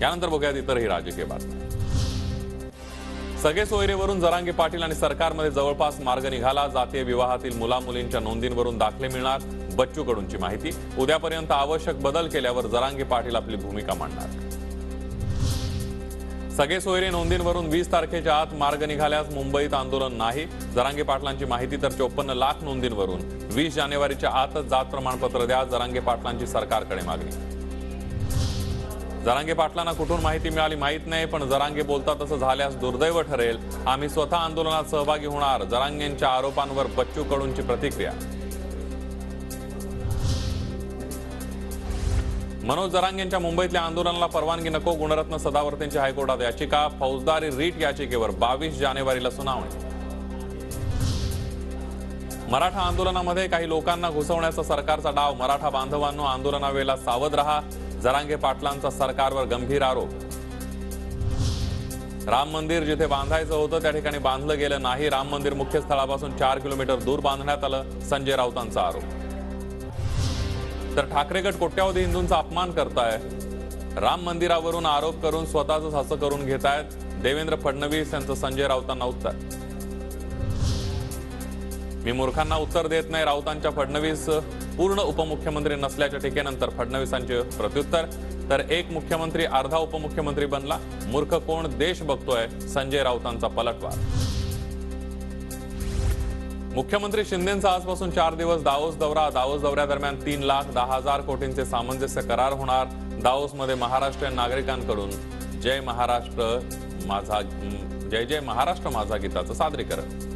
यानंतर बघूयात इतरही राजकीय बातम्या। सगळे सोयरेवरून जरांगे पाटील आणि सरकारमध्ये जवळपास मार्ग निघाला। जातीय विवाहातील मुलामुलींच्या नोंदींवरून दाखले मिळणार, बच्चू कडूंची माहिती। उद्यापर्यंत आवश्यक बदल केल्यावर जरांगे पाटील आपली भूमिका मांडणार। सगळे सोयरे नोंदींवरून 20 तारखेच्या आत मार्ग निघाल्यास मुंबईत आंदोलन नाही। जरांगे पाटलांची माहिती तर 54 लाख नोंदींवरून 20 जानेवारीच्या आतच जात प्रमाणपत्र द्या, जरांगे पाटलांची सरकारकडे मागणी। जरांगे पाटलांना कुठून माहिती मिळाली माहित नाही, पण जरांगे बोलतात तसं झाल्यास दुर्दैव ठरेल। आम्ही स्वतः आंदोलनात सहभागी होणार, जरांगेंच्या आरोपांवर बच्चू कडूंची प्रतिक्रिया। मनोज जरांगेंच्या मुंबईतल्या आंदोलनाला परवानगी नको, गुणरत्न सदावर्तेंची हायकोर्टात याचिका। फौजदारी रीट याचिकेवर 22 जानेवारीला सुनावणी। मराठा आंदोलनामध्ये काही लोकांना घुसवण्याचा सरकारचा डाव, मराठा बांधवांनो आंदोलनावेळेला सावध रहा, जरांगे पाटलांचा सरकारवर गंभीर आरोप। राम मंदिर जिथे बांधायचं होतं त्या ठिकाणी बांधलं गेलं नाही, राम मंदिर मुख्य स्थळापासून 4 किलोमीटर दूर बांधण्यात आलं, संजय राऊतांचा आरोप। तर ठाकरे गट कोट्यावधी हिंदूंचा अपमान करताय, राम मंदिरावरून आरोप करून स्वतःच हसं करून घेतायत, देवेंद्र फडणवीस यांचं संजय राऊतांना उत्तर। मी मूर्खांना उत्तर देत नाही, राऊतांच्या फडणवीस पूर्ण उपमुख्यमंत्री नसल्याच्या टीकेनंतर फडणवीसांचे प्रत्युत्तर। तर एक मुख्यमंत्री अर्धा उपमुख्यमंत्री बनला, मूर्ख कोण देश बघतोय, संजय राऊतांचा पलटवार। मुख्यमंत्री शिंदेंचा आजपासून 4 दिवस दावोस दौरा, दावोस दौऱ्यादरम्यान 3,10,000 कोटींचे सामंजस्य करार होणार। दावोसमध्ये महाराष्ट्रीयन नागरिकांकडून जय जय महाराष्ट्र माझा गीताचं सादरीकरण।